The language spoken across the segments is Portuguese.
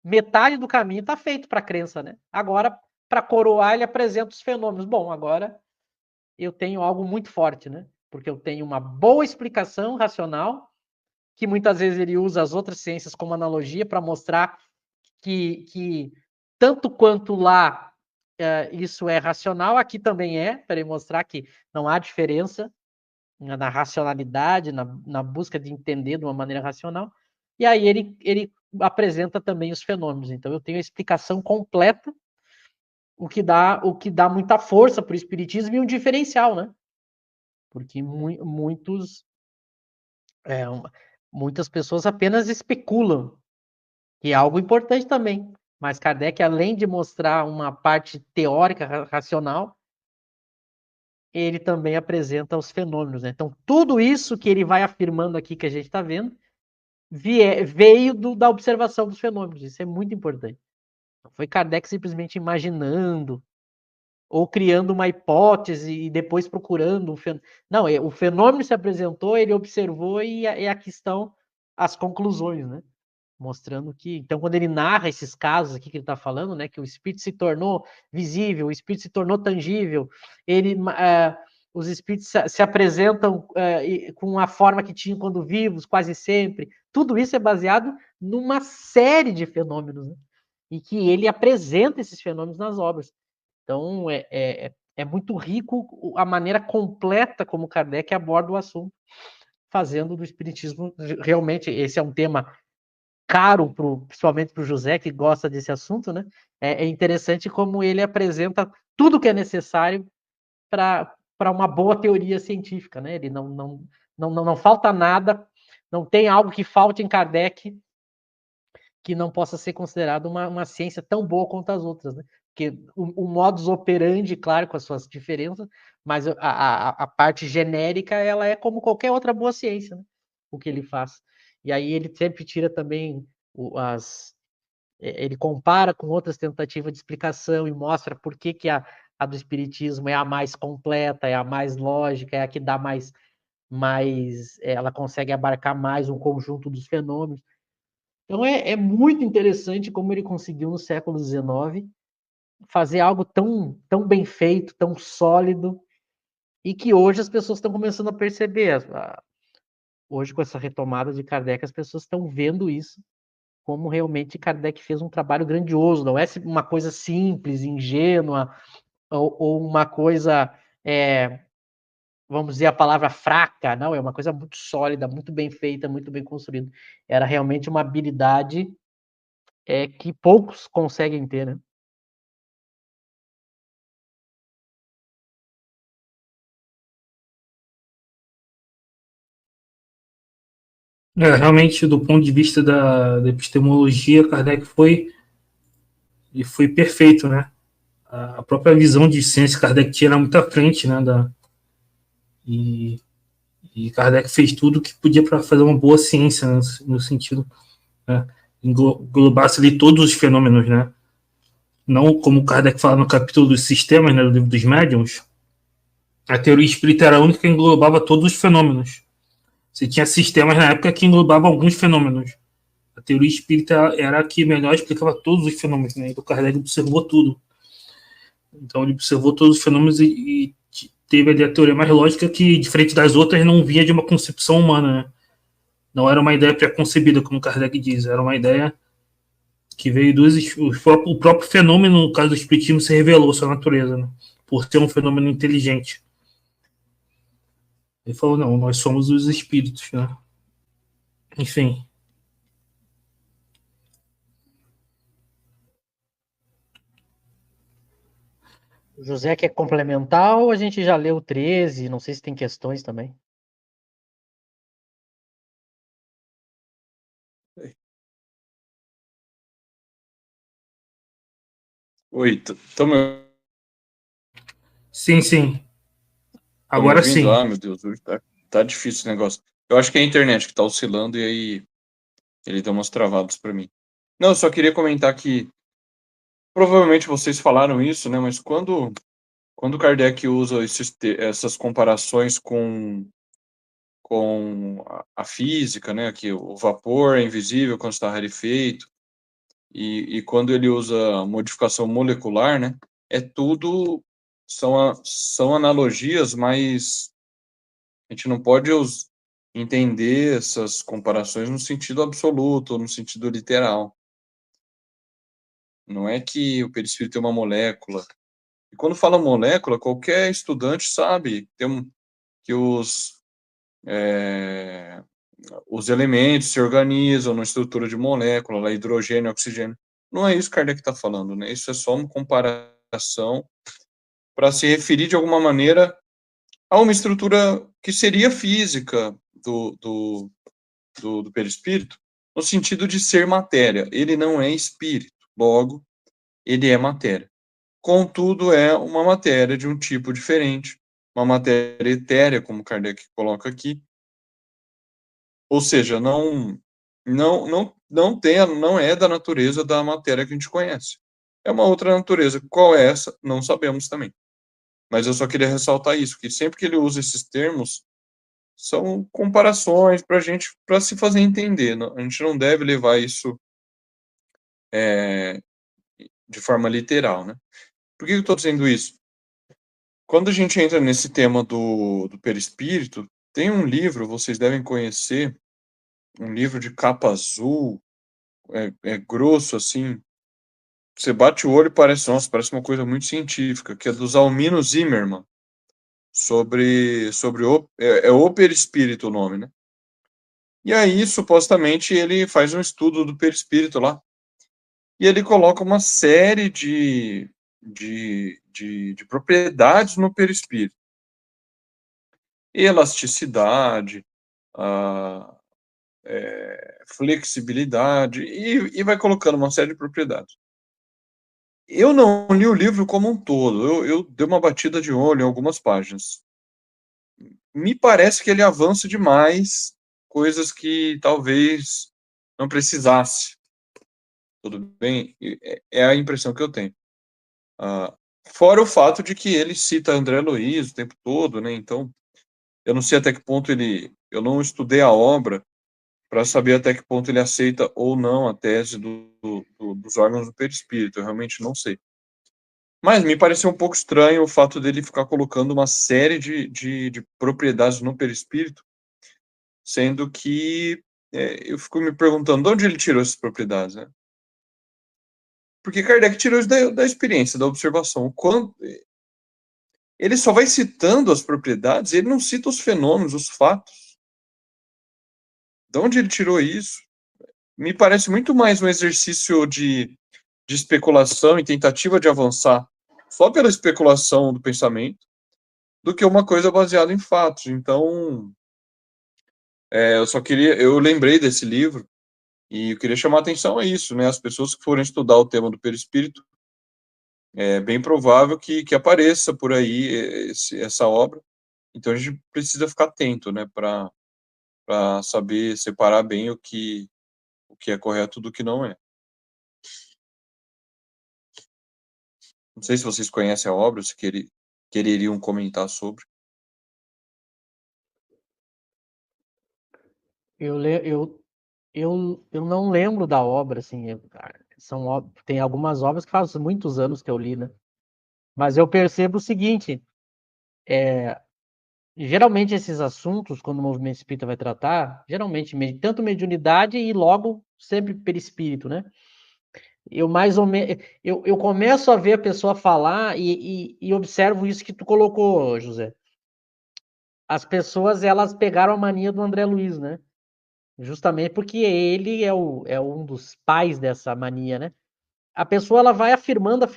metade do caminho está feito para a crença, né? Agora, para coroar, ele apresenta os fenômenos. Bom, agora eu tenho algo muito forte, né? Porque eu tenho uma boa explicação racional, que muitas vezes ele usa as outras ciências como analogia para mostrar que tanto quanto lá isso é racional, aqui também é, para ele mostrar que não há diferença na racionalidade, na busca de entender de uma maneira racional. E aí ele apresenta também os fenômenos. Então eu tenho a explicação completa, o que dá muita força para o espiritismo e um diferencial, né? Porque é, muitas pessoas apenas especulam, que é algo importante também. Mas Kardec, além de mostrar uma parte teórica, racional, ele também apresenta os fenômenos, né? Então, tudo isso que ele vai afirmando aqui, que a gente está vendo, veio da observação dos fenômenos. Isso é muito importante. Não foi Kardec simplesmente imaginando ou criando uma hipótese e depois procurando um fenômeno. Não, o fenômeno se apresentou, ele observou e aqui estão as conclusões, né? Mostrando que, então, quando ele narra esses casos aqui que ele está falando, né, que o espírito se tornou visível, o espírito se tornou tangível, os espíritos se apresentam com a forma que tinham quando vivos, quase sempre. Tudo isso é baseado numa série de fenômenos, né? E que ele apresenta esses fenômenos nas obras. Então, é muito rico a maneira completa como Kardec aborda o assunto, fazendo do espiritismo, realmente, esse é um tema caro, principalmente para o José, que gosta desse assunto, né? É interessante como ele apresenta tudo que é necessário para uma boa teoria científica, né? Ele não falta nada, não tem algo que falte em Kardec que não possa ser considerado uma ciência tão boa quanto as outras, né? Porque o modus operandi, claro, com as suas diferenças, mas a parte genérica, ela é como qualquer outra boa ciência, né? O que ele faz. E aí ele sempre tira também ele compara com outras tentativas de explicação e mostra por que a do espiritismo é a mais completa, é a mais lógica, é a que dá ela consegue abarcar mais um conjunto dos fenômenos. Então é muito interessante como ele conseguiu no século XIX fazer algo tão bem feito, tão sólido, e que hoje as pessoas estão começando a perceber. Hoje, com essa retomada de Kardec, as pessoas estão vendo isso, como realmente Kardec fez um trabalho grandioso. Não é uma coisa simples, ingênua, ou uma coisa, vamos dizer a palavra fraca, não, é uma coisa muito sólida, muito bem feita, muito bem construída. Era realmente uma habilidade que poucos conseguem ter, né? Realmente, do ponto de vista da epistemologia, Kardec foi perfeito, né? A própria visão de ciência que Kardec tinha era muito à frente, né? E, e Kardec fez tudo que podia para fazer uma boa ciência, né, no sentido, né, englobasse ali todos os fenômenos, né? Não como Kardec fala no capítulo dos sistemas, né, do livro dos médiuns, a teoria espírita era a única que englobava todos os fenômenos. Você tinha sistemas na época que englobavam alguns fenômenos. A teoria espírita era a que melhor explicava todos os fenômenos, né? Então Kardec observou tudo. Então ele observou todos os fenômenos e teve ali a teoria mais lógica que, diferente das outras, não vinha de uma concepção humana, né? Não era uma ideia pré-concebida, como Kardec diz, era uma ideia que veio o próprio fenômeno, no caso do espiritismo, se revelou sua natureza, né? Por ser um fenômeno inteligente. Ele falou, não, nós somos os espíritos, né? Enfim. O José quer complementar ou a gente já leu 13? Não sei se tem questões também. Oi, Sim, sim. tão me Agora ouvindo? sim. Ah, meu Deus, hoje tá difícil esse negócio. Eu acho que é a internet que tá oscilando e aí ele deu umas travadas para mim. Não, eu só queria comentar que provavelmente vocês falaram isso, né? Mas quando Kardec usa essas comparações com a física, né? Que o vapor é invisível quando está rarefeito, e quando ele usa modificação molecular, né, são analogias, mas a gente não pode entender essas comparações no sentido absoluto, ou no sentido literal. Não é que o perispírito é uma molécula. E quando fala molécula, qualquer estudante sabe que os elementos se organizam numa estrutura de molécula, lá, hidrogênio, oxigênio. Não é isso que Kardec está falando, né? Isso é só uma comparação para se referir de alguma maneira a uma estrutura que seria física do perispírito, no sentido de ser matéria. Ele não é espírito, logo, ele é matéria. Contudo, é uma matéria de um tipo diferente, uma matéria etérea, como Kardec coloca aqui. Ou seja, não é da natureza da matéria que a gente conhece. É uma outra natureza. Qual é essa? Não sabemos também. Mas eu só queria ressaltar isso, que sempre que ele usa esses termos, são comparações para se fazer entender. A gente não deve levar isso de forma literal, né? Por que eu estou dizendo isso? Quando a gente entra nesse tema do perispírito, tem um livro, vocês devem conhecer, um livro de capa azul, é grosso assim, você bate o olho e parece uma coisa muito científica, que é do Zalmino Zimmermann, sobre o perispírito o nome, né? E aí, supostamente, ele faz um estudo do perispírito lá, e ele coloca uma série de propriedades no perispírito. Elasticidade, flexibilidade, e vai colocando uma série de propriedades. Eu não li o livro como um todo, eu dei uma batida de olho em algumas páginas. Me parece que ele avança demais, coisas que talvez não precisasse. Tudo bem? É a impressão que eu tenho. Fora o fato de que ele cita André Luiz o tempo todo, né? Então, eu não sei até que ponto eu não estudei a obra para saber até que ponto ele aceita ou não a tese dos órgãos do perispírito. Eu realmente não sei. Mas me pareceu um pouco estranho o fato dele ficar colocando uma série de propriedades no perispírito, sendo que eu fico me perguntando de onde ele tirou essas propriedades, né? Porque Kardec tirou isso da experiência, da observação. Ele só vai citando as propriedades, ele não cita os fenômenos, os fatos. De onde ele tirou isso? Me parece muito mais um exercício de especulação e tentativa de avançar só pela especulação do pensamento, do que uma coisa baseada em fatos. Então, eu lembrei desse livro e eu queria chamar a atenção a isso, né? As pessoas que forem estudar o tema do perispírito, é bem provável que apareça por aí essa obra. Então a gente precisa ficar atento, né, para saber separar bem o que é correto do que não é. Não sei se vocês conhecem a obra, se quereriam comentar sobre. Eu não lembro da obra, assim, tem algumas obras que faz muitos anos que eu li, né? Mas eu percebo o seguinte, geralmente esses assuntos, quando o movimento espírita vai tratar, geralmente tanto mediunidade e logo sempre perispírito, né? Eu mais ou menos, eu começo a ver a pessoa falar e observo isso que tu colocou, José. As pessoas, elas pegaram a mania do André Luiz, né? Justamente porque ele é um dos pais dessa mania, né? A pessoa, ela vai afirmando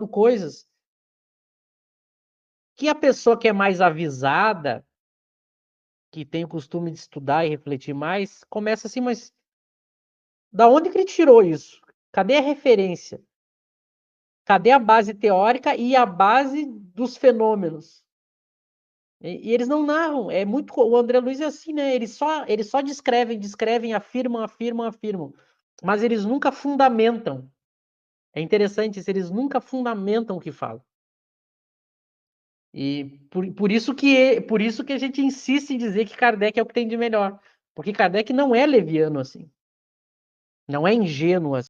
coisas que a pessoa que é mais avisada, que tem o costume de estudar e refletir mais, começa assim, mas da onde que ele tirou isso? Cadê a referência? Cadê a base teórica e a base dos fenômenos? E eles não narram. É muito. O André Luiz é assim, né? Eles só descrevem, afirmam. Mas eles nunca fundamentam. É interessante isso, eles nunca fundamentam o que falam. E por isso que a gente insiste em dizer que Kardec é o que tem de melhor. Porque Kardec não é leviano assim. Não é ingênua